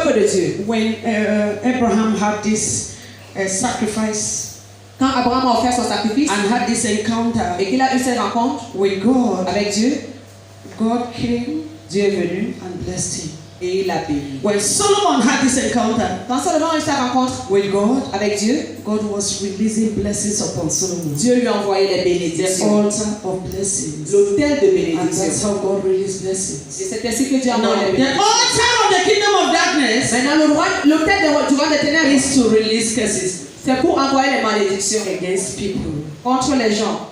œuvre de Dieu. When Abraham had this sacrifice Quand Abraham a offert son sacrifice and had this encounter et qu'il a eu cette rencontre with God, avec Dieu, God came Dieu est venu and blessed him. et il l'a béni. When Solomon had this encounter Quand Salomon a eu sa rencontre with God, avec Dieu, God was releasing blessings upon Solomon. Dieu lui a envoyé des The bénédictions. altar of blessings. L'autel de And that's bénédiction. how God released Et blessings. c'est ainsi que Dieu a Now, envoyé les the bénédictions. altar of the kingdom of darkness Maintenant, l'autel du roi des ténèbres, is to release curses c'est pour envoyer les malédictions against people. contre les gens.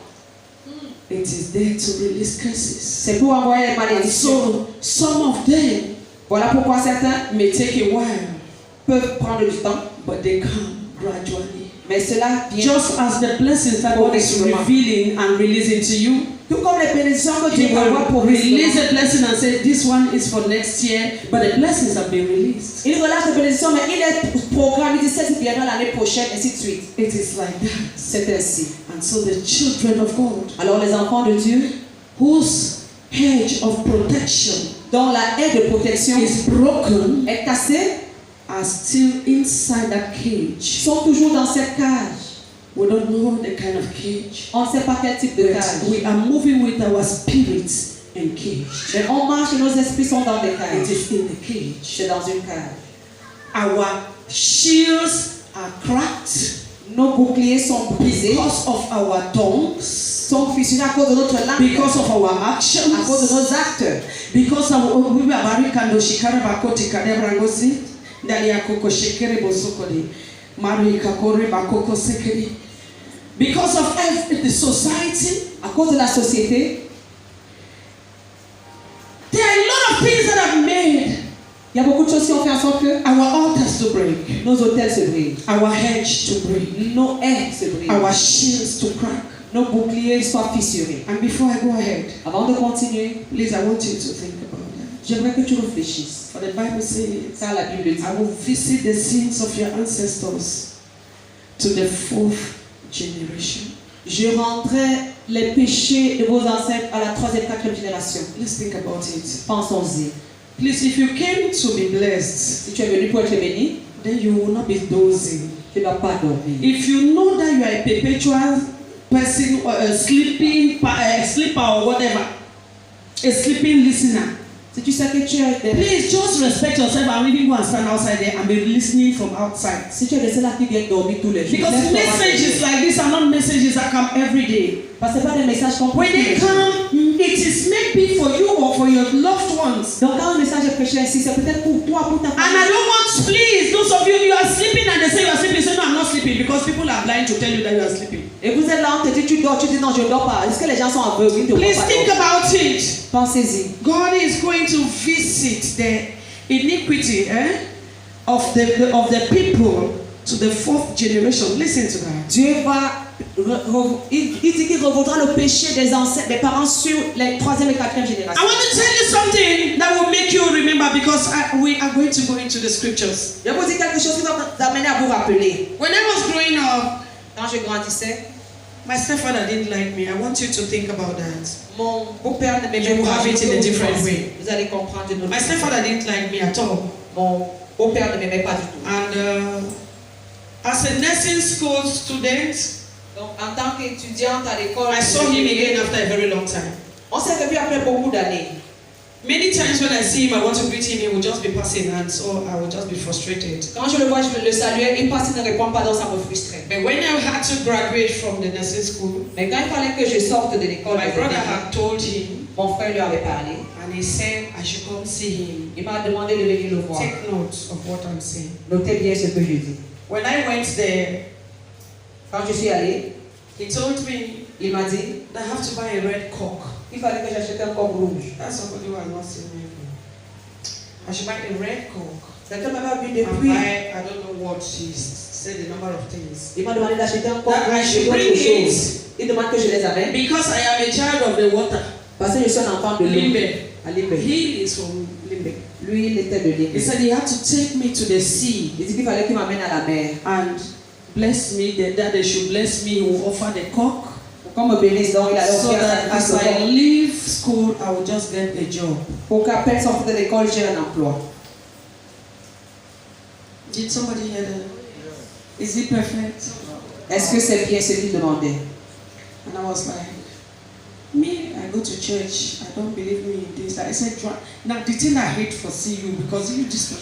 It is there to release curses. C'est pour envoyer les And malédictions. so some of them Voilà pourquoi certains may take a while, peuvent prendre du temps, but they come gradually. mais cela vient. Just as the blessings that God is revealing and releasing to you, Tout comme les bénédictions que Dieu He envoie pour will release release. a blessing and say, this one is for next year, but the blessings have been released. Il relâche les bénédictions, mais il est programmé, il dit ça viendra l'année prochaine, ainsi de suite. It is like that. C'est ainsi. And so the children of God, Alors les enfants de Dieu, whose hedge of protection dont la haie de protection is broken, est cassée, are still inside that cage. sont toujours dans cette cage. We don't know the kind of cage. On ne sait pas quel type de But cage. we are moving with our spirits encaged. Mais on marche et nos esprits sont dans des It cages. is in the cage. C'est dans une cage. Our shields are cracked Nos boucliers sont brisés, because of our tongues, sont fissurés à cause de notre langue, because of our à cause de actions, nos actes. because of we are barikando shikara bakoti kadebra ngosi ndali ya koko shekere bosokoli mari kakore bakoko sekeri. Because of the society, À cause de la société, there are a lot of things that have made il y a beaucoup de choses qui ont fait en sorte que our altars to break, nos hôtels se brisent, our hedge to break, nos haies se brisent, our shields to crack. nos boucliers soient fissurés. And before I go ahead, Avant de continuer, please, I want you to think about that. j'aimerais que tu réfléchisses. For the Bible says, Car la Bible dit, I will visit the sins of your ancestors to the fourth generation. je rendrai les péchés de vos ancêtres à la 3e, 4e génération. Let's think about it. Pensons-y. Please, if you came to be blessed, Si tu es venu pour être béni, then you will not be dozing. tu ne vas pas dormir. If you know that you are a perpetual person, or a sleeping, sleeper or whatever, a sleeping listener, Si tu sais que tu es des... please just respect yourself and even go and stand outside there and be listening from outside. Si tu es de ceux-là qui viennent dormir tous les jours, Because lève-toi messages like this are not messages that come every day. parce que ce n'est pas des messages qu'on When they come, it is maybe for you or for your loved ones. Donc quand un message est prêché ainsi, c'est peut-être pour toi, pour ta And I famille. don't want, please, those of you are sleeping and they say you are sleeping, say no, I'm not sleeping because people are blind to tell you that you are sleeping. Et vous êtes là, on te dit tu dors, tu dis non, je ne dors pas. Est-ce que les gens sont aveugles? Ils ne Please voient pas think dormir. about it. Pensez-y. God is going to visit the iniquity of the people to the fourth generation. Listen to that. Dieu va, il dit qu'il revaudra le péché des ancêtres, des parents sur les 3e et 4e I générations. want to tell you something that will make you remember because we are going to go into the scriptures. Je vais vous dire quelque chose qui va vous amener à vous rappeler. When I was growing up, Quand je grandissais, my stepfather didn't like me. I want you to think about that. mon beau-père ne m'aimait You pas. have it in a different way. Vous allez comprendre d'une autre My façon. stepfather didn't like me at all. Mon beau-père ne m'aimait pas du tout. And as a nursing school student, Donc, en tant qu'étudiante à l'école, I saw him again after a very long time. on s'est revu après beaucoup d'années. Many times when I see him, I want to greet him, he will just be passing, and so I will just be frustrated. Quand je le vois, je veux le saluer. Il passe, il ne répond pas, donc ça me frustrait. But when I had to graduate from the nursing school, Mais quand il fallait que je sorte de l'école, my brother had told him, mon frère lui avait parlé. and he said I should come see him. Il m'a demandé de venir le voir. Take note of what I'm saying. Notez bien ce que je dis. When I went there, Quand je suis allée, he told me il m'a dit that I have to buy a red cock. qu'il fallait que j'achète un coq rouge. That's somebody who has not seen me. I should buy a red cock. Quelqu'un m'avait vu And depuis. buy, I don't know what she said, the number of things. Il m'a demandé d'acheter un coq That I rouge should et autre bring it. chose. Il demande que je les amène. Because I am a child of the water. Parce que je suis un enfant de l'eau. Limbe. À Limbe. He is from Limbe. Lui, il était de He Limbe. said he had to take me to the sea Il dit qu'il fallait qu'il m'amène à la mer. and bless me, that they should bless me, he will offer the cock. Pour qu'on me bénisse, donc il allait So offrir un that sacrifice as au I coq. leave school, I will just get a job. Pour qu'après sortir de l'école, j'ai un emploi. Did somebody hear that? Is it perfect? Est-ce que c'est bien ce qu'il demandait? And I was like, me, I go to church. I don't believe me in this. I said, now the thing I hate for you because you just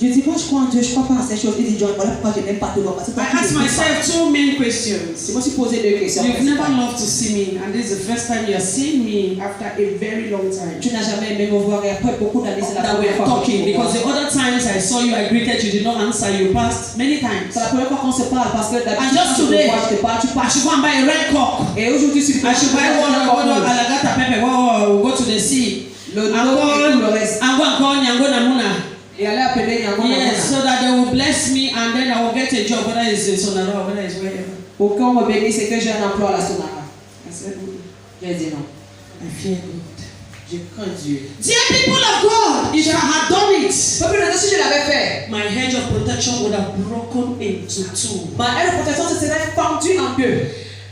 Je dis pas je crois en Dieu, je crois pas en ces choses. Il dit John, voilà pourquoi je n'aime pas te voir. I asked myself two main questions. Je me suis posé deux questions. You've never loved to see me, and this is the first time you're seeing me after a very long time. Tu n'as jamais aimé me voir et après beaucoup d'années c'est la That we're première fois. talking because the other times I saw you, I greeted you, did not answer. You passed many times. C'est la première fois qu'on se parle parce que And just today, je te parle, tu I should go and buy a red cock. Et aujourd'hui tu I should buy one alagata pepper. We'll go to the sea. Le reste. I'm going to call Nyango Namuna. Et aller appeler Nyango Namuna. Yes, so that they will bless me and then I will get a job, whether it's in Sonara or whether it's wherever. Pour qu'on me bénisse et que j'ai un emploi à la Sonara. I said, J'ai dit non. I fear God. Je crains Dieu. Dear people of God, if I had done it, Peuple de Dieu, si je l'avais fait, my hedge of protection would have broken into two. ma haie de protection se serait fendue en deux.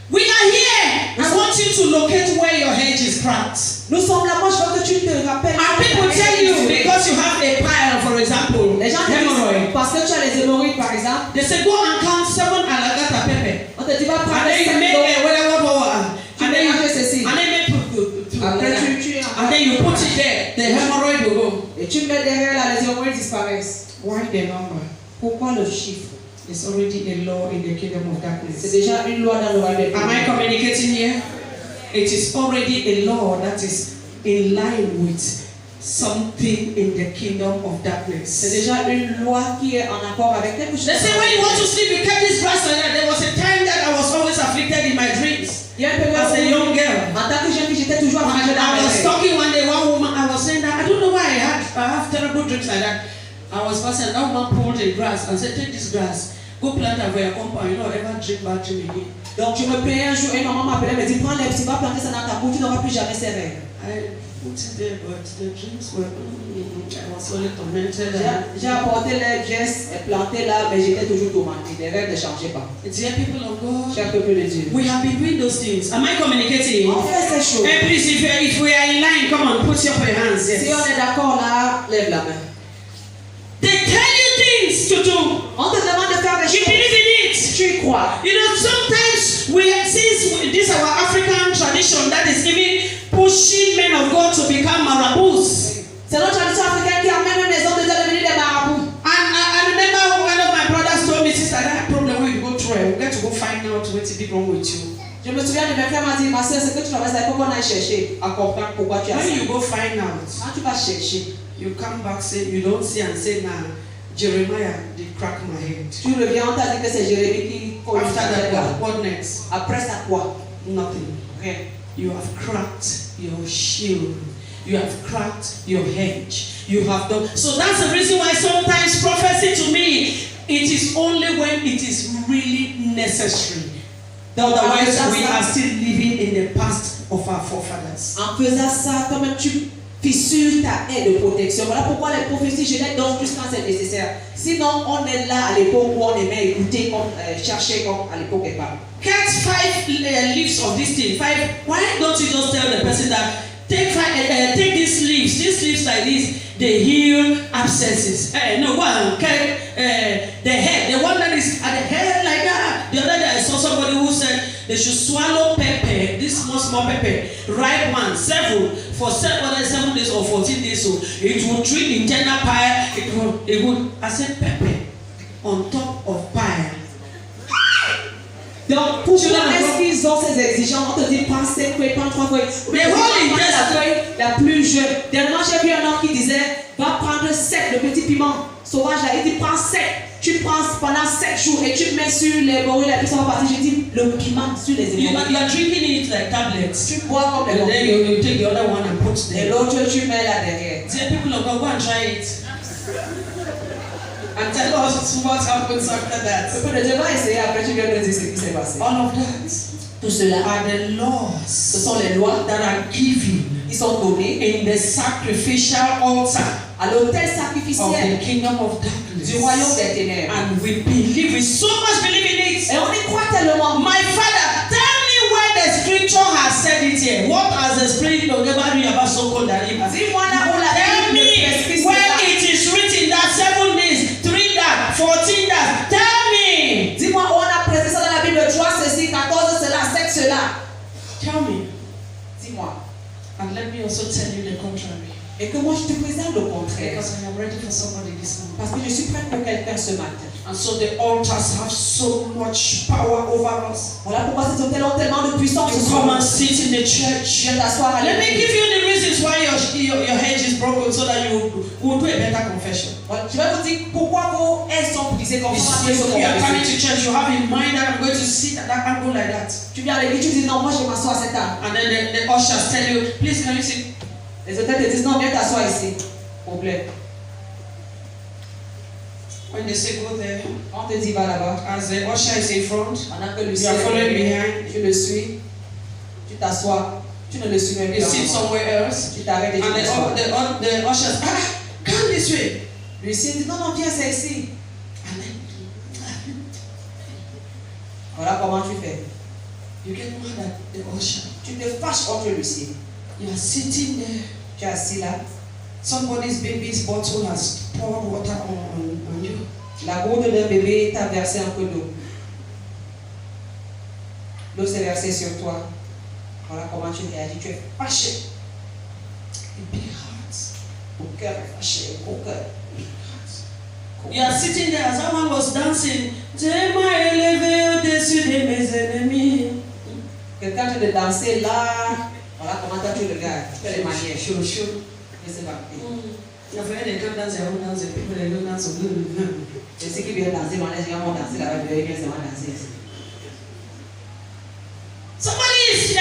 We are here. I want you to locate where your hedge is cracked. Nous sommes là, moi je veux que tu te rappelles. And people tell you because you have a pile, for example, Les gens te disent, parce que tu as les hémorroïdes par exemple, they say go and count 7 alagata pepper. on te dit va prendre And then you make and then you ceci. Après and then you put it there. The hemorrhoid will go. Et tu mets derrière là, les hémorroïdes disparaissent. Why the number? Pourquoi le chiffre? It's already a law in the kingdom of darkness. C'est déjà une loi dans le royaume des Am I communicating here? It is already a law that is in line with something in the kingdom of darkness. C'est déjà une loi qui est en accord avec quelque chose. They say when you want to sleep, you keep this grass like that. There was a time that I was always afflicted in my dreams. As a young girl. En tant que jeune fille, j'étais toujours affligée dans I mes was rêves. talking one day, one woman, I was saying that I don't know why I have terrible dreams like that. I was passing, that woman pulled a grass and said, take this grass, go plant it for your compound, you don't ever drink bad dream again. Donc je me plaignais un jour et maman m'appelait, me dit prends l'herbe, tu vas planter ça dans ta bouche, tu n'auras plus jamais ces rêves. I put it there, but the dreams were, I was only tormented. J'ai apporté l'herbe, j'ai planté là, mais j'étais toujours tourmentée. Les rêves ne changeaient pas. Dear people of God, Cher peuple de Dieu. we have been doing those things. Am I communicating? On fait ces choses. Hey, please, if we are in line, come on, put up your hands. Yes. Si on est d'accord là, lève la main. They tell you things to do. On te demande de faire des You choses. believe in it. Tu y crois. You know, sometimes since this our African tradition that is even pushing men of God to become marabouts. C'est notre tradition africaine qui amène les hommes de Dieu à devenir des marabouts. And I remember one of my brothers told me, sister, that problem when you go through it, we get to go find out what's wrong with you. Je me souviens de mes frères m'ont dit, ma soeur, ce que tu traverses, il faut qu'on aille chercher à comprendre pourquoi tu as ça. When you go find out, Quand tu vas chercher, you come back, say you don't see and say, nah, Jeremiah, they crack my head. tu reviens, on t'a dit que c'est Jérémie qui After that, what next? Après ça, quoi? Nothing. Rien. You have cracked your shield. You have cracked your hedge. You have done. So that's the reason why sometimes prophecy to me, it is only when it is really necessary. Otherwise, we are still living in the past of our forefathers. En faisant ça, toi-même, tu fissures ta haie de protection. Voilà pourquoi les prophéties, je les donne juste quand c'est nécessaire. Sinon, on est là à l'époque où on aimait écouter, comme, chercher comme à l'époque est pas. Get 5 leaves of this thing. 5. Why don't you just tell the person that take these leaves like this, they heal abscesses. No, go and carry the head, the one that is at the head like that. The other day I saw somebody who said they should swallow pepper, this small pepper, ripe one, several, for 7 days or 14 days. So it will treat internal pile. It would. I said pepper on top of pile. Donc, pourquoi est-ce qu'ils ont ces exigences? On te dit, prends 5 feuilles, prends 3 feuilles. Mais la feuille la plus jeune. Dernièrement, j'ai vu un homme qui disait, va prendre 7, le petit piment sauvage là. Il dit, prends 7. Tu prends pendant 7 jours et tu mets sur les bourrées, et puis ça va partir. Je dis, le piment sur les épaules. You are drinking it like tablets. Tu bois comme les And then you take the other one and put et there. l'autre, tu mets là derrière. Dear people of God, go and try it. And tell us what happens after that. Ce que Dieu va essayer après, tu viens de dire ce qui s'est passé. All of that. Tout cela Are the laws. Ce sont les lois That are given. Qui sont données In the sacrificial altar. À l'autel Of sacrificiel. the kingdom of darkness. Du royaume des ténèbres. And we believe. We so much believe in it. Et on y croit tellement. My father, tell me where the scripture has said it here. What has the spirit of the Bible about so called that? Dis-moi là où la Tell Bible me prescrit where cela. it is written that 7 days, 3 Et que moi je te présente le contraire. Because I am ready for somebody this morning. Parce que je suis prête pour quelqu'un ce matin. And so the altars have so much power over us. Voilà pourquoi ces hôtels ont tellement de puissance. You come and sit in the church. Viens t'asseoir à Let me l'église. give you the reasons why your hedge is broken so that you will do a better confession. Voilà, je vais vous dire pourquoi vos ailes sont brisées comme ça. You are coming to church, you have in mind that I'm going to sit at that angle like that. Tu viens à l'église, tu dis non, moi je vais m'asseoir à cette table. And then the ushers tell you, please can you sit? Les hôtels te disent non, viens t'asseoir ici. Problème. When they say go there, On te dit va là-bas. as the usher is in front, Pendant que le you are following behind. tu le suis. Tu t'assois. Tu ne le suis même You pas. sit somewhere else. Tu t'arrêtes et tu And t'assois. the ushers, come this way. Lui dit non, non, viens, c'est ici. And then Voilà comment tu fais. you get mad at the usher. Tu te fâches contre l'huissier. You are sitting there. Tu es assis là. Somebody's baby's bottle has poured water on you. La gourde d'un bébé t'a versé un peu d'eau. L'eau s'est versée sur toi. Voilà comment tu réagis. Tu es fâché. A big heart. Ton cœur est fâché. Gros cœur. You are sitting there as someone was dancing. J'ai m'a élevé au-dessus de mes ennemis. Quelqu'un te de danser là. Voilà comment toi tu regardes. Quelle manière. Chaud, chaud. Je sais pas. Il y a vraiment des gens dans un dans un people they don't dance. Et ceux qui viennent danser, les gens vont danser là-bas. Ils viennent seulement danser ici. Somebody is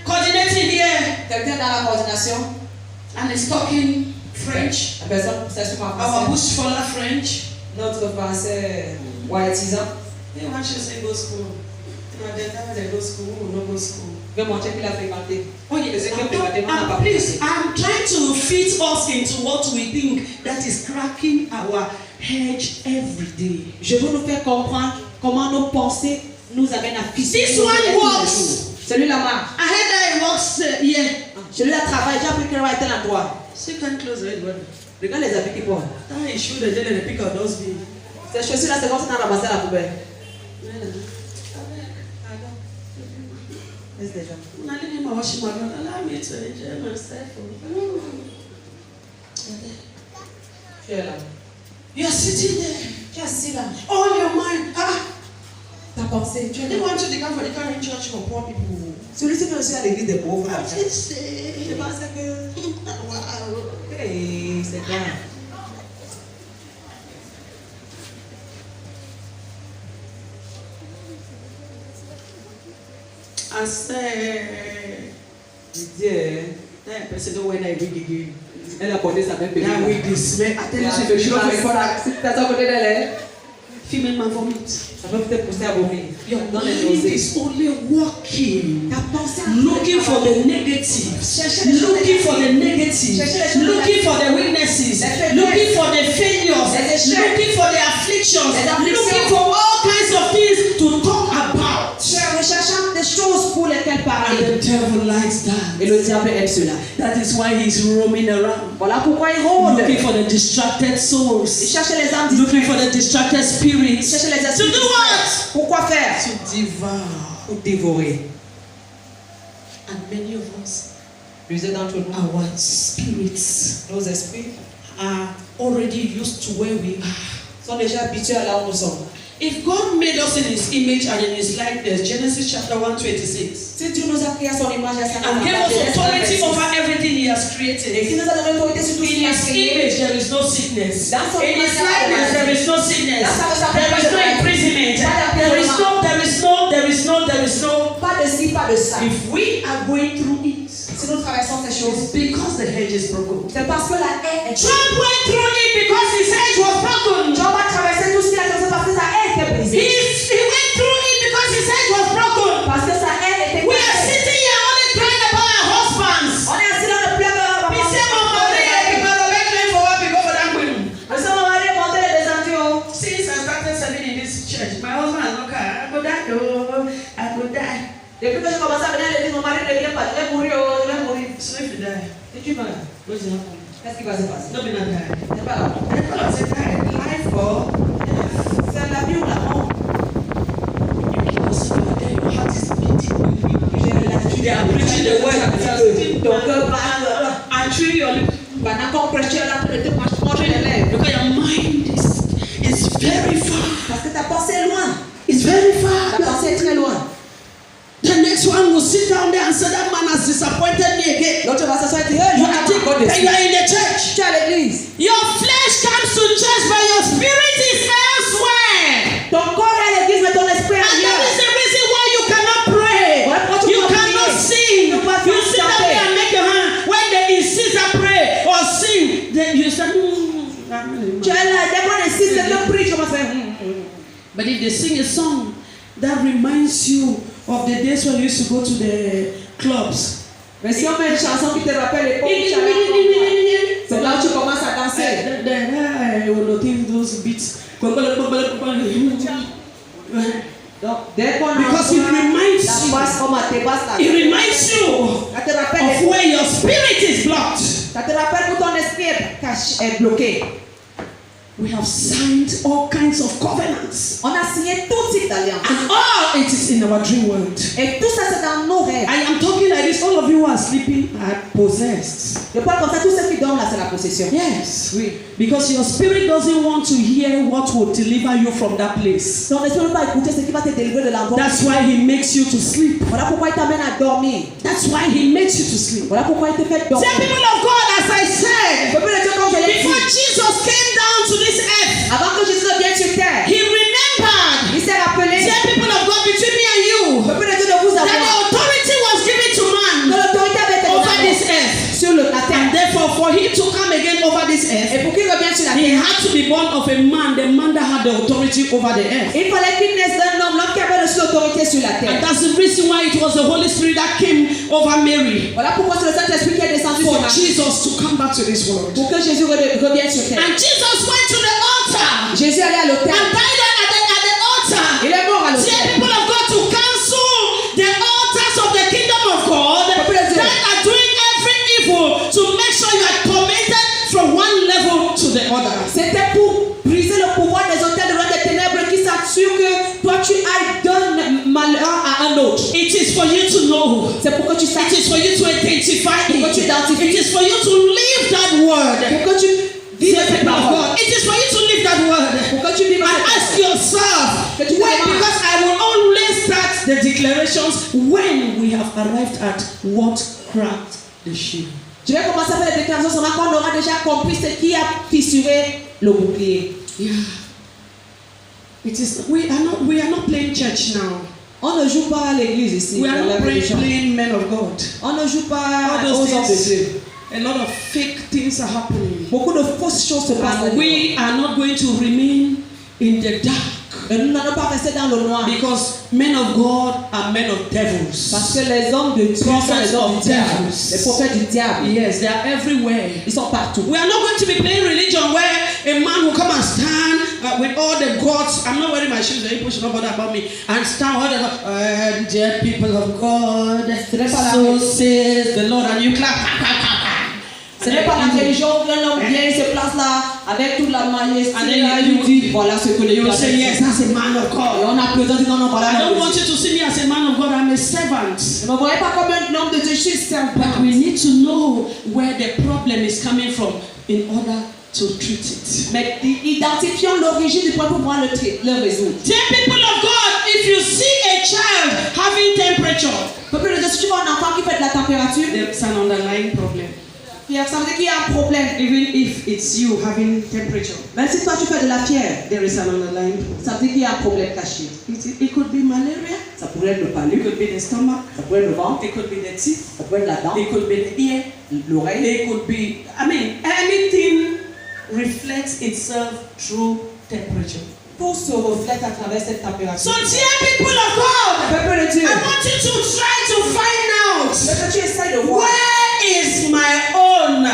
coordinating here Quelqu'un dans la coordination. and is talking French. La personne s'exprime en Our français. bush fuller French. Notre français whiteisant. They want you to say go school. You know, they go school, we no go school. Je vais montrer qu'il a fréquenté. Oh yes, please, I'm trying to fit us into what we think that is cracking our hedge every day. Je veux nous faire comprendre comment nos pensées nous amènent à fixer. This one works. Celui-là marche. I heard that it works here. Celui-là travaille. J'ai appris qu'il va être à l'endroit. See, can close the door. Regarde les habits qu'il porte. That is shoe the jelly pick up those big. Ces chaussures-là, c'est comme si on a ramassé la poubelle. Laisse les gens. Allow me to enjoy myself. Tu es là. You are sitting there. Tu es assis là. All your mind. Ta pensée. Tu es They là. want you to come for the current church for poor people. Celui-ci peut aussi à l'église des pauvres. I just say. Je pense que. Wow. Hey, c'est grave. I said, Dieu. that person don't wear that wig again. Elle a porté sa même bébé. That wig is smell. I tell you, she should not record that. Si tu as à côté d'elle, Female man vomit. ça peut peut-être pousser à vomir. Your Dans les mind nausées. is only walking, Ta pensée looking for the negatives, looking for the negatives, looking for the weaknesses, looking for the failures, looking for the afflictions, looking for all kinds of things to talk about. Tu es recherchant des choses pour lesquelles And parler. the devil likes that. Et le diable aime cela. That is why he's roaming around, Voilà pourquoi il rôde. looking for the distracted Il souls, cherche les âmes looking for distraites. the distracted Il spirits. cherche les To esprits do distraits. what? Pourquoi faire? To devour. Pour dévorer. And many of us, Plusieurs d'entre nous, our spirits nos esprits, are already used to where we are. sont déjà habitués à là où nous sommes. If God made us in His image and in His likeness, Genesis chapter 1:26, Si Dieu nous a créé à son image et à sa and gave us authority over everything He has et created, qui nous a donné l'autorité sur tout ce in qu'il a His créé. image there is no sickness. Dans son In His image, likeness there is no sickness. There is no imprisonment. There is no. Pas de ci, pas de ça. If we are going through it, Si nous traversons ces it's choses, because the hedge is broken. c'est parce que la haie est. Job went through it because his hedge was broken. Job a traversé tout ce qu'il a traversé parce que sa haie était brisée. He went through it because his hedge was broken. Parce que sa haie était We are brisée. sitting here only crying about our husbands. On est assis dans le plein We say, Mama, for what we go for that women. Nous sommes allés monter les descendus. Since I started serving in this church, my husband has no car. I go die, oh, I go die. Depuis que j'ai commencé à venir à l'église, mon mari ne vient pas. Je vais mourir, je vais mourir. So if you die, Si tu meurs, what's going to happen? qu'est-ce qui va se passer? Don't be not die. C'est pas là. I said, die. Life or C'est la vie ou la mort. you keep us there, your heart is beating. J'ai la They are preaching the word. Ton cœur parle. And through your lips, one will sit down there and say, that man has disappointed me again. L'autre va s'asseoir et dire, You are thinking that you are in the church. tu es à l'église. Your flesh comes to church, but your spirit is elsewhere. Ton corps est à l'église, mais ton esprit est And that ailleurs. is the reason why you cannot pray. You cannot sing. You sit down there and make your hand. When they insist to pray or sing, then you say, Tu es là, dès qu'on insiste, tu pries, tu commences à faire. But if they sing a song that reminds you of the days when you used to go to the clubs. Mais si on met une chanson qui te rappelle l'époque où tu allais, c'est là où tu commences à danser. I will notice those beats. Donc, dès qu'on Because it reminds you. It reminds you of where your spirit is blocked. Ça te rappelle que ton esprit est bloqué. We have signed all kinds of covenants. On a signé tout type d'alliance. And all it is in our dream world. Et tout ça c'est dans nos rêves. I am talking like this. All of you who are sleeping are possessed. Je parle comme ça, tous ceux qui dorment là, c'est la possession. Yes. Oui. Because your spirit doesn't want to hear what will deliver you from that place. Ton esprit ne veut pas écouter ce qui va te délivrer de l'endroit. That's why he makes you to sleep. Voilà pourquoi il t'amène à dormir. That's why he makes you to sleep. Voilà pourquoi il te fait dormir. Say, people of God, as I said, Peuple de Dieu, comme je l'ai before dit, Jesus came down to this earth, avant que Jésus ne vienne sur terre, he remembered. il s'est rappelé, Say, people of God, between me and you, peuple de Dieu, de vous that the avoir, authority was given to que man l'autorité avait été over donnée this earth. sur la terre. And therefore, for him to come again over this Et earth, pour qu'il revienne sur la he terre, had to be born of a man, the man that had the authority over the earth. il fallait qu'il naisse d'un homme, l'homme qui avait reçu l'autorité sur la And terre. that's the reason why it was the Holy Spirit that came over Mary. Voilà pourquoi c'est le Saint-Esprit qui est descendu sur For Marie. Jesus to come back to this world. Pour que Jésus revienne sur terre. And Jesus went to the altar Jésus allait à l'autel. and died at the altar. Il est mort à Tell l'autel. people of God to cancel the altars of the kingdom of God that are doing every evil to make sure you are tormented from one level to the other. C'était pour briser le pouvoir des autels de des ténèbres qui s'assurent que toi tu ailles d'un malheur à un autre. It is for you to know. C'est pour que tu It saches. is for you to identify Pour que tu it. identifies. It is for you to live that word. Pour que tu vives Say, cette people of parole. God, it is for you to live that word. Pour que tu vives And cette ask parole. yourself, Que tu te wait, demandes. because I will only start the declarations when we have arrived at what cracked the shield. Je vais commencer à faire les déclarations seulement quand on aura déjà compris ce qui a fissuré le bouclier. Yeah. It is. We are not playing church now. On ne joue pas à l'église ici. We are dans la not religion. playing men of God. On ne joue pas All aux those hommes de things. Dieu. A lot of fake things are happening. Beaucoup de fausses choses se passent. And we are not going to remain in the dark. Et nous n'allons pas rester dans le noir. Because men of God are men of devils. Parce que les hommes de Dieu sont les hommes du diable. Les prophètes du diable. Yes, they are everywhere. Ils sont partout. We are not going to be playing religion where a man will come and stand with all the gods. I'm not wearing my shoes, the people should not bother about me. And stand all the dear people of God. So says the Lord, and you clap. Ce n'est pas la religion où un homme vient, il se place là avec toute la majesté. And Et then il dit voilà ce que les you gens say, yes, that's a man of Et God. on a présenté non, non, voilà. I don't want you to see me as a man of God. I'm a servant. Ne me voyez pas comme un homme de Dieu, je suis servant. But we need to know where the problem is coming from in order to treat it. Mais identifions l'origine du problème pour pouvoir le résoudre. Dear people of God, if you see a child having temperature, Peuple de Dieu, si tu vois un enfant qui fait de la température, there's an underlying problem. ça veut dire qu'il y a un problème. Even if it's you having temperature, Même si toi tu fais de la fièvre, there is an underlying problem. ça veut dire qu'il y a un problème caché. It could be malaria, Ça pourrait être le it palud, could be the stomach, ça pourrait être le ventre, it could be the teeth, ça pourrait être la dent, it could be the ear, l'oreille. it could be, anything reflects itself through temperature. Tout se reflète à travers cette température. So dear people of God, Peuple de Dieu, I want you to try to find out que tu essaies de voir where is my own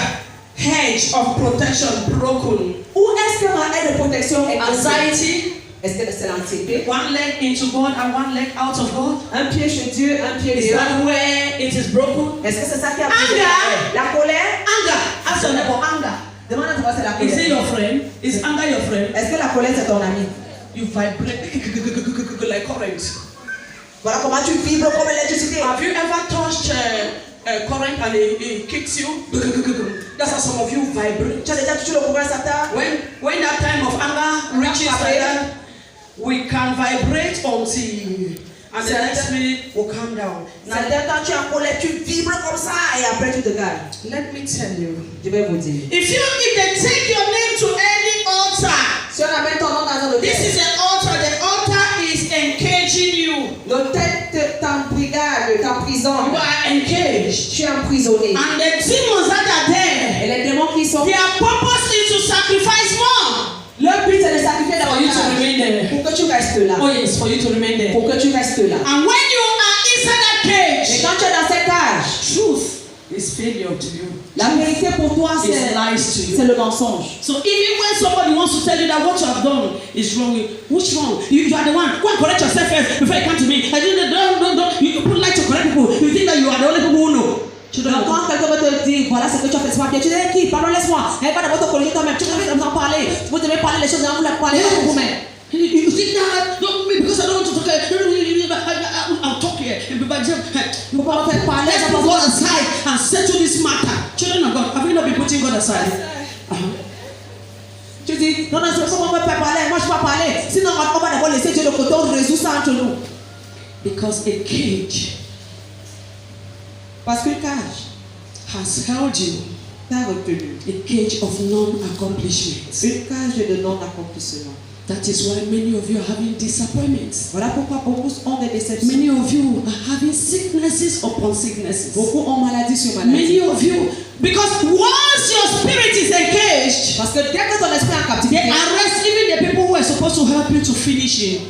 hedge of protection broken. où est-ce que ma aide de protection est brisée? Anxiety, Est-ce que c'est l'anxiété? one leg into God and one leg out of God. Un pied chez Dieu, un pied Is dehors. that where it is broken? Est-ce que c'est ça qui a brisé Anger. la colère? Anger. Ask your neighbor, anger. Demande à toi, c'est la Is it colère. your friend? Is anger your friend? Est-ce que la colère c'est ton ami? You vibrate like current. Voilà comment tu vibres comme l'électricité. Have you ever touched current and it kicks you? That's how some of you vibrate. Tu as déjà touché le courant Satan? When that time of anger reaches like that, we can vibrate until and the next minute will calm down. Now, Quand tu es en colère, tu vibres comme ça et après tu te calmes. let me tell you. Je vais vous dire. If they take your name to any altar, Si on amène ton nom dans un hôtel, this is an altar. The altar is engaging you. l'hôtel t'embrigade, t'emprisonne. You are engaged. Tu es emprisonné. And the demons that are there, Et les démons qui sont. their purpose is to sacrifice more. Leur but c'est de sacrifier For you to davantage. remain there. Pour que tu restes là. Oh yes, for you to remain there. Pour que tu restes là. And when you are inside that Et cage, quand tu es dans cette cage, truth is failure to you. la vérité pour toi It's lies to you. c'est le mensonge. So even when somebody wants to tell you that what you have done is wrong, what's wrong? You are the one. Go and correct yourself first before you come to me. I don't. You put like to correct people. You think that you are the only people who know. Donc quand quelqu'un va te dire, voilà ce que tu as fait, c'est pas bien, tu dis, qui, pardon, laisse-moi. Elle va d'abord te corriger toi-même. Tu devais en parler. Vous devez parler les choses, vous les parler pas pour vous-même. You think that don't me because I don't want to talk. I'll talk here. Vous pouvez faire parler. Let's put God aside and settle this matter. Children of God, have you not been putting God aside? Tu dis, non, c'est pas moi qui peux parler, moi je peux pas parler. Sinon, on va d'abord laisser Dieu de côté, on résout ça entre nous. Because a cage Parce qu'une cage has held you. t'a retenu. A cage of non-accomplishments. Une cage de non-accomplissement. That is why many of you are having disappointments. Voilà pourquoi beaucoup ont des déceptions. Many of you are having sicknesses upon sicknesses. Beaucoup ont maladie sur maladie. Many of you, because once your spirit is engaged, Parce que dès que ton esprit est en they captivité, arrest even the people who are supposed to help you to finish it.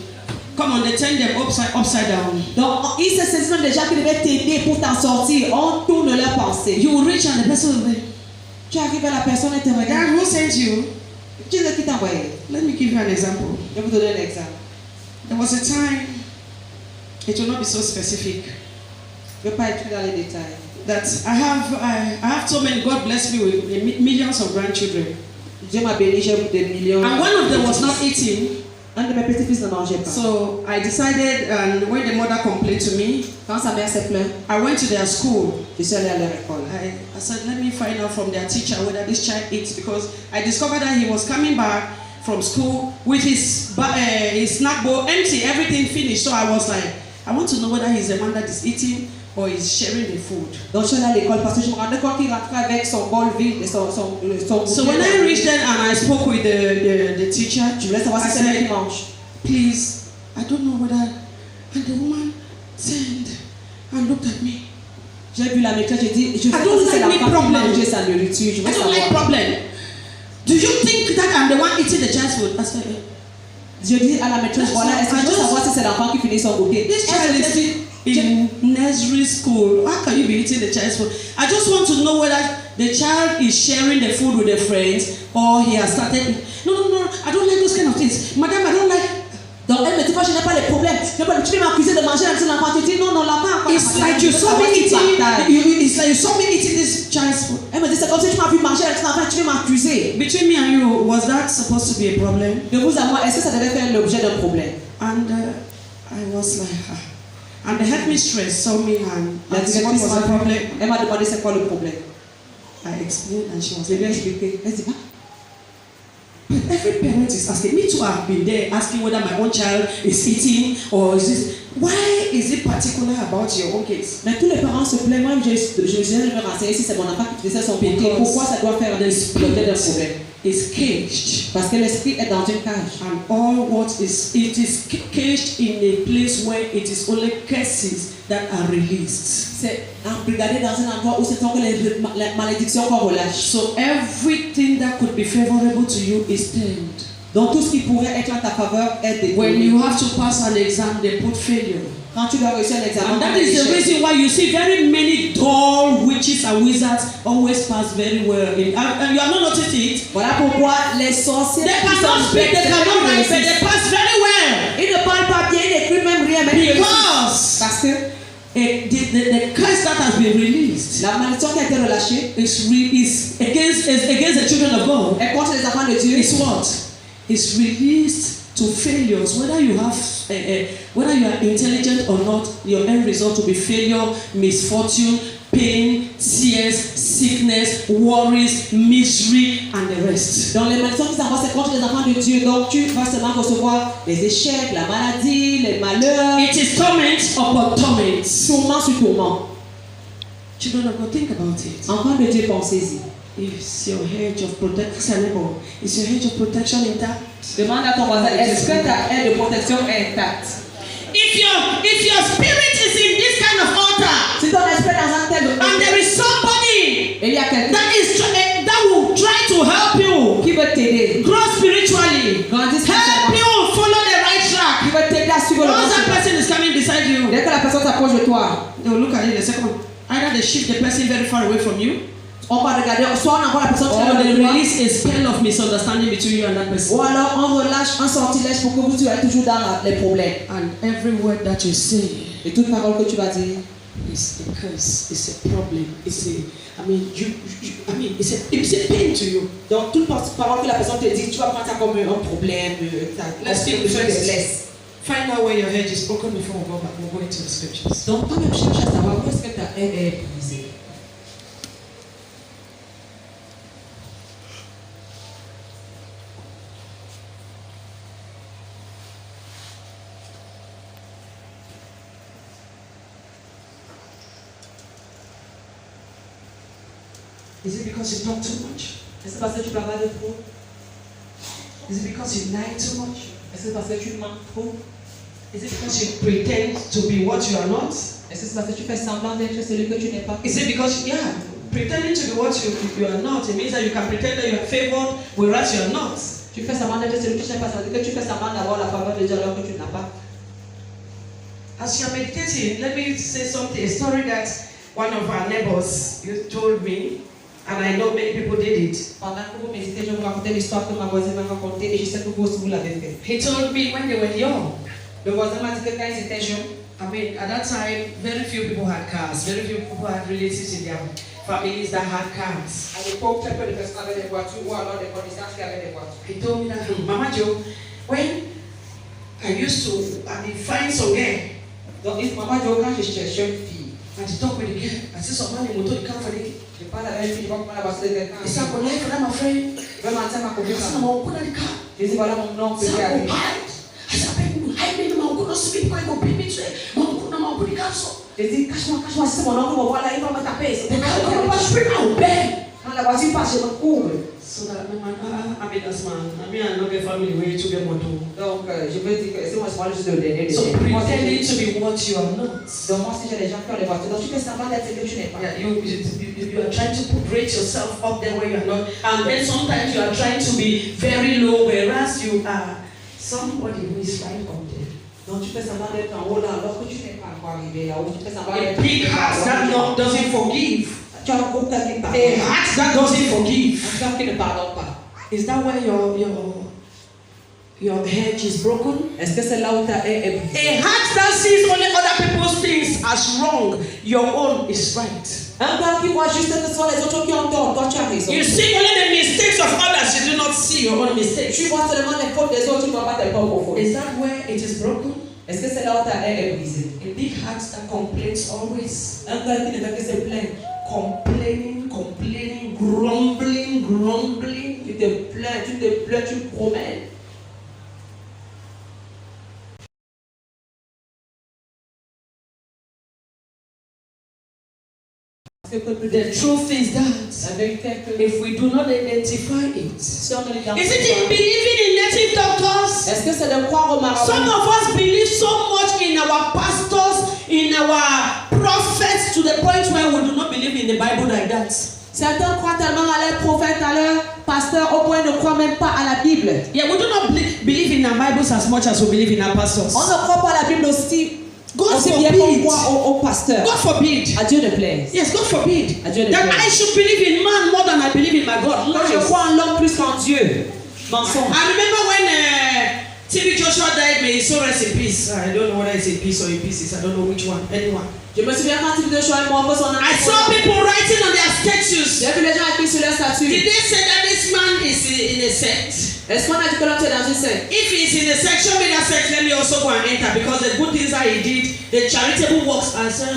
Come on, they turn them upside down. donc ils se saisissent des gens qui devaient t'aider pour t'en sortir. On tourne leur pensée. You will reach and the person will say, Tu arrives à la personne et te regarde. God, who sent you? Qui est-ce qui t'a envoyé? Let me give you an example. Je vais vous donner un exemple. There was a time, it will not be so specific, Je ne vais pas être dans les détails. that I have so many, God bless me with millions of grandchildren. Dieu m'a béni, j'ai des millions. And one of them was not eating. Un de mes petits-fils ne mangeait pas. So I decided, and when the mother complained to me, Quand sa mère s'est plainte, I went to their school. je suis allée à leur école. I said, let me find out from their teacher whether this child eats, because I discovered that he was coming back from school with his snack bowl empty, everything finished. So I was like, I want to know whether he's the one that is eating or is sharing the food. Donc je suis allée à l'école parce que je me rendais compte qu'il rentrait avec son bol vide et son So when I reached there and I spoke with the teacher, je voulais savoir I si c'est lui qui said, mange. please, I don't know whether, and the woman turned and looked at me. J'ai vu la maîtresse, j'ai dit, je sais I pas don't si c'est like l'enfant qui problem. mangeait sa nourriture, je I veux don't like savoir. problem. Do you think that I'm the one eating the child's food? I said, Je dis à la maîtresse, voilà, est-ce que je veux savoir si c'est l'enfant qui finit son goûter? this child is still in nursery school. How can you be eating the child's food? I just want to know whether the child is sharing the food with the friends or he has started. No, I don't like those kind of things. Madam, I don't like. Donc elle me dit, moi je n'ai pas les problèmes. Tu peux m'accuser de manger un petit enfant. Tu dis, non, l'enfant. It's like you saw me eating. It's like you saw me eating this child's food. Elle me dit, c'est comme si tu m'as vu manger un petit enfant, tu veux m'accuser. Between me and you, was that supposed to be a problem? De vous à moi, est-ce que ça devait faire l'objet d'un problème? And I was like, and the headmistress saw me and La asked what directrice was the problem. elle m'a demandé c'est quoi le problème. I explained and she was Je lui ai like, expliqué. Elle dit, ah, every parent is asking. Me too, I've been there asking whether my own child is eating or is this. Why is it particular about your own case? mais tous les parents se plaignent. Moi, je viens de me renseigner si c'est mon enfant qui faisait son goûter. Pourquoi ça doit faire l'objet d'un problème? Is caged. Parce que l'esprit est dans une cage. And all what is, it is caged in a place where it is only curses that are released. C'est embrigadé dans un endroit où ce sont que les malédictions qu'on relâche. So everything that could be favorable to you is turned. Donc tout ce qui pourrait être en ta faveur est détruit. When you have to pass an exam, they put failure. Quand tu dois réussir un examen, And that is the reason why you see very many dull witches and wizards always pass very well. And you have not noticed it. Voilà pourquoi les sorciers They cannot speak, they cannot write, but they pass very well. Ils ne parlent pas bien, ils n'écrivent même rien. Because Parce que the curse that has been released la malédiction qui a été relâchée is against the children of God. est contre les enfants de Dieu. Is what? Is released to failures. Whether you have, whether you are intelligent or not, your end result will be failure, misfortune, pain, tears, sickness, worries, misery, and the rest. Dans les malédictions qui s'envoient, c'est contre les enfants de Dieu. Donc tu vas seulement recevoir les échecs, la maladie, les malheurs. It is torment upon torment. Tourment sur tourment. Children of God, think about it. Enfants de Dieu, pensez-y. Is your hedge of protection Is your hedge of protection intact? Demande à ton voisin, est-ce que ta aide de protection est intacte? If your spirit is in this kind of altar, Si ton esprit est dans un tel and there is somebody il y a quelqu'un that will try to help you qui veut t'aider, grow spiritually, grandir help spirituellement, you follow the right qui track. veut t'aider à suivre le bon Once that chemin. person is coming beside you, Dès que la personne s'approche de toi, they will look at it and say, come on. Either they shift the person very far away from you, on va regarder, soit on envoie la personne très or loin they de toi, release a spell of misunderstanding between you and that person. ou alors on relâche un sortilège pour que vous soyez toujours dans les problèmes. And every word that you say Et toute parole que tu vas dire, is a curse, it's a problem, it's a pain to you. donc toute parole que la personne te dit, tu vas prendre ça comme un problème, Let's take te the first. blesse. Find out where your hedge is broken before we go back. We'll go into the scriptures. Donc toi-même cherche à savoir où est-ce que ta aide est brisée. Is it because you talk too much? Est-ce que parce que tu bavardes trop? Is it because you lie too much? Est-ce que parce que tu mens trop? Is it because you pretend to be what you are not? Est-ce que c'est parce que tu fais semblant d'être celui que tu n'es pas? Is it because, pretending to be what you are not, it means that you can pretend that you are favored, whereas you are not. Tu fais semblant d'être celui que tu n'es pas, c'est-à-dire que tu fais semblant d'avoir la faveur de Dieu alors que tu n'as pas. As you are meditating, let me say something, a story that one of our neighbors told me, and I know many people did it. Pendant que vous méditez, je vous raconter l'histoire que ma voisine m'a racontée et je sais que vous aussi vous l'avez fait. He told me when they were young, Le voisin m'a dit que quand ils étaient jeunes, I mean, at that time, very few people had cars. Very few people had relatives in their families that had cars. à l'époque, très peu de personnes avaient des voitures ou alors des connaissances qui avaient des voitures. He told me that, Mama Joe, when I used to, find some girl, Donc, maman dit, quand je cherchais une fille, and to talk with the girl, I see someone in motor, you can't find it. je parle avec une fille, je vois comment la voiture de quelqu'un. He said, I'm alive, and I'm a friend. Je vais mentir à ma I copine. said, I'm a good at the car. Je dis, voilà mon nom, He que said, j'ai I'm arrivé. hide. I said, hide me, I'm going to speak, I'm going to beat me today. I'm going to cancel. Je dis, cache-moi, c'est mon nom, on va voir là, il va me taper. The car going to speak, I'll beg. Quand la voiture passe, je me couvre. So that man, I mean, that's man. I mean, I know the family way to get motor. Donc, je peux dire que c'est moi, je parle juste de l'aider. So pretending to be what you are not. Donc, moi, si j'ai des gens qui ont les voitures, donc tu fais semblant d'être ce que tu n'es pas. Yeah, you are trying to rate yourself up there where you are not, and then sometimes you are trying to be very low, whereas you are somebody who is right up there. Donc, tu fais semblant d'être en haut là, alors que tu n'es pas encore arrivé là où tu fais semblant A d'être. big heart that doesn't forgive. Tu as un gros cœur qui pardonne. A heart that doesn't forgive. Un cœur qui ne pardonne pas. Is that where your hedge is broken? Est-ce que c'est là où ta haie est brisée? A heart that sees only other people's things as wrong, your own is right. Un cœur qui voit juste que ce sont les autres qui ont tort, toi tu as raison. You see only the mistakes of others, you do not see your own mistakes. Tu vois seulement les fautes des autres, tu ne vois pas tes propres fautes. Is that where it is broken? Est-ce que c'est là où ta haie est brisée? A big heart that complains always. Un cœur qui ne fait que se plaindre. Complaining, grumbling. Tu te plains, tu promènes. The truth is that La vérité est que if we do not identify it, si on ne is l'identifie it in pas, believing in native doctors? est-ce que c'est de croire au marabout? Some of us believe so much in our pastors, in our prophets, to the point where we do not believe in the Bible like that. Certains croient tellement à leurs prophètes, à leurs pasteurs, au point de ne croire même pas à la Bible. Yeah, we do not believe in our Bibles as much as we believe in our pastors. On ne croit pas à la Bible aussi God bien qu'on forbid. croit aux pasteurs. God forbid. À Dieu ne plaise. Yes, God forbid. À Dieu ne That plaise. I should believe in man more than I believe in my God. Quand je Lies. crois en l'homme plus qu'en Dieu. Mensonge. I remember when TB Joshua died, may his soul rest in peace. I don't know whether it's in peace or in pieces. I don't know which one. Anyone. Je me souviens quand il de choix moi pour son I saw people writing on their statues. J'ai vu les gens écrire sur leur statut. Did they say that this man is in a sect? Est-ce qu'on a dit que l'homme est dans une secte? If he's in a sect, show me that sect, let me also go and enter, because the good things that he did, the charitable works, I said,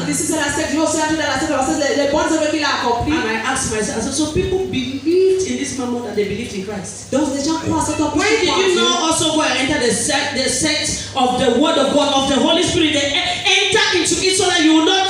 Si c'est la secte, je vais aussi entrer dans la secte parce que les bonnes œuvres qu'il a accomplies. And I asked myself, I said, so people believed in this man more than they believed in Christ. Donc les gens croient à cet homme. Why did you not also go and enter the sect of the word of God, of the Holy Spirit? They enter into it so that you will not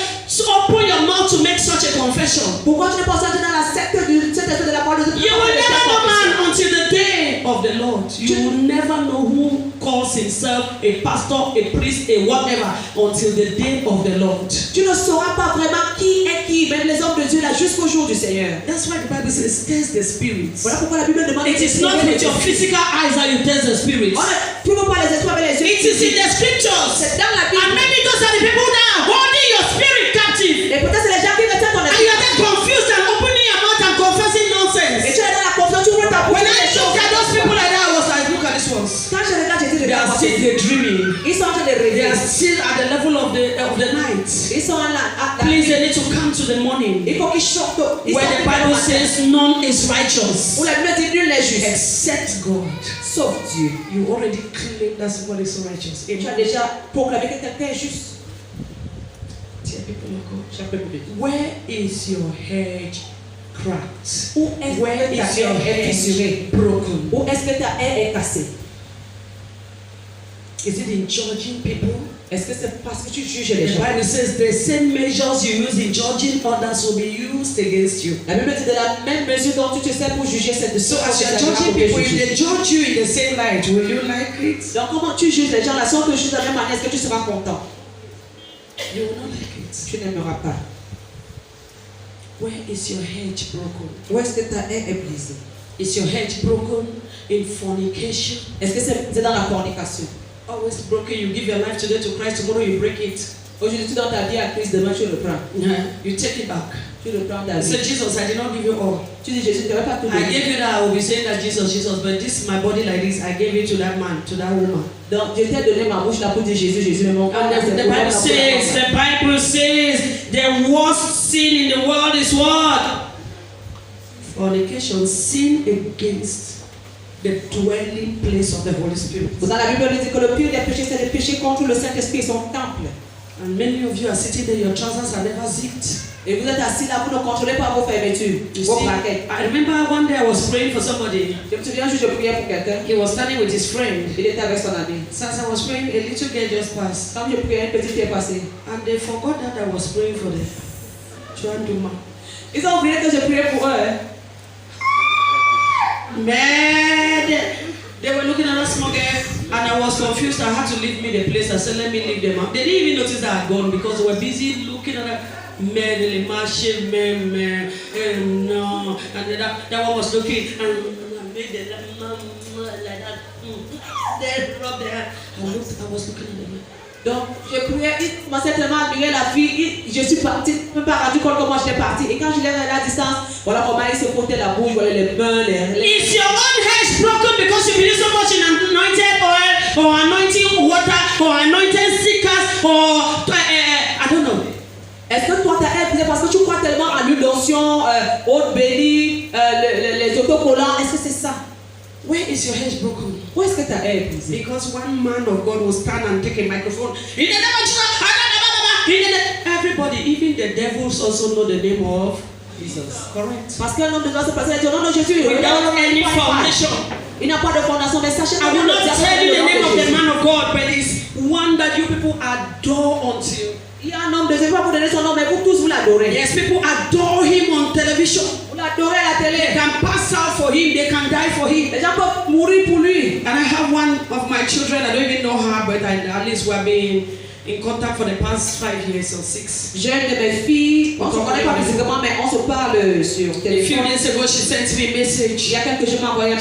open your mouth to make such a confession. Pourquoi tu n'es pas entré dans la secte de la parole de Dieu? You will never know man until the day of the Lord. You will never know who calls himself a pastor, a priest, a whatever, until the day of the Lord. Tu ne sauras pas vraiment qui est qui, même les hommes de Dieu là, jusqu'au jour du Seigneur. That's why the Bible says, test the spirits. Voilà pourquoi la Bible demande. It is not with your physical eyes that you test the spirits. Tu ne vois pas les esprits avec les yeux. It is in the scriptures. C'est dans la Bible. And maybe those are the people that are holding your spirit captive. Et peut-être c'est les gens qui retiennent ton And esprit. you are then confused and opening your mouth and confessing Et nonsense. tu es dans la confiance, tu ouvres ta bouche. When I looked at those people like that, I was like, look at these ones. Quand je regarde, j'ai dit They are still daydreaming. ils sont en train de They rêver. are still at the level of the night. Ils sont là. Please, they need to come to the morning Il faut qu'ils sortent. where the Bible says none is righteous Où la Bible dit nul n'est juste. except God. Sauf Dieu. You already claim that somebody is righteous. Et tu as déjà proclamé que quelqu'un est juste. Dear people of God, Chaque peuple de Dieu. where is your hedge cracked? Où est-ce Where que ta is your haie est fissurée? hedge broken? Où est-ce que ta haie est cassée? Is it in judging people? Est-ce que c'est parce que tu juges les The gens? Bible says the same measures you use in judging others will be used against you. La Bible dit de la même mesure dont tu te sers pour juger cette de So as you are judging people, if they judge you in the same light, will you like it? Donc comment tu juges les gens là? Si on te juge de la même manière, est-ce que tu seras content? You will not like it. Tu n'aimeras pas. Where is your hedge broken? Où est-ce que ta haie est brisée? Is your hedge broken in fornication? Est-ce que c'est dans la fornication? Always broken. You give your life today to Christ, tomorrow you break it. Aujourd'hui tu donnes ta vie à Christ, demain tu le prends. You take it back. Tu le prends ta You vie. say, Jesus, I did not give you all. Tu dis Jésus, je ne t'avais pas tout I donné. gave you that. I will be saying that Jesus, Jesus, but this is my body like this. I gave it to that man, to that woman. Donc je t'ai donné ma bouche là pour dire Jésus, Jésus, mais mon corps And là, c'est pour la the Bible says, the worst sin in the world is what? Fornication, sin against the dwelling place of the Holy Spirit. Dans la Bible, on dit que le pire des péchés, c'est le péché contre le Saint-Esprit, son temple. And many of you are sitting there, your trousers are never zipped. Et vous êtes assis là, vous ne contrôlez pas vos fermetures, You vos see, braquettes. I remember one day I was praying for somebody. Je me souviens un jour, je priais pour quelqu'un. He was standing with his friend. Il était avec son ami. So as I was praying, a little girl just passed. Quand je priais, une petite fille est passée. And they forgot that I was praying for them. Chuanduma. Ils ont oublié que je priais pour eux. Hein. Man, they were looking at that small girl, and I was confused. I had to leave me the place. I said, let me leave them out. They didn't even notice that I had gone because they were busy looking at her. Man, the machine, man, no. And then that one was looking, and I made the like that. They rubbed their hand. I was looking at them. Donc, je priais, il commençait tellement à admirer la fille. Je suis partie, je ne me suis pas rendu compte comment j'étais partie. Et quand je l'ai regardé à distance, voilà comment il se frottait la bouche, voilà les mains, les... Is your own hedge broken because you believe so much in anointed oil, or anointing water, or anointed seekers, or I don't know. Est-ce que toi ta haie est brisée parce que tu crois tellement en l'huile d'onction, haute bénie, les autocollants? Est-ce que c'est ça? Where is your hedge broken? Où est-ce que ta haie est brisée? Because one man of God will stand and take a microphone. In the name of Jesus, everybody, even the devils also know the name of Jesus. Correct. Parce qu'un homme de Dieu se passe et dit au nom de Jésus. Without any foundation. Il n'a pas de fondation, mais sachez I will not tell you the name of the man of God, but it's one that you people adore until. Il y a un homme de Dieu, je ne vais pas vous donner son nom, mais vous tous vous l'adorez. Yes, people adore him on television. Vous l'adorez à la télé. They can pass out for him, they can die for him. Les gens peuvent mourir pour lui. And I have one of my children, I don't even know her, but at least we've been in contact for the past 5 years or 6. J'ai une de mes filles, on ne se connaît pas physiquement, mais on se parle sur A few téléphone. days ago, she sent me a message. Il y a quelques jours, m'a envoyé un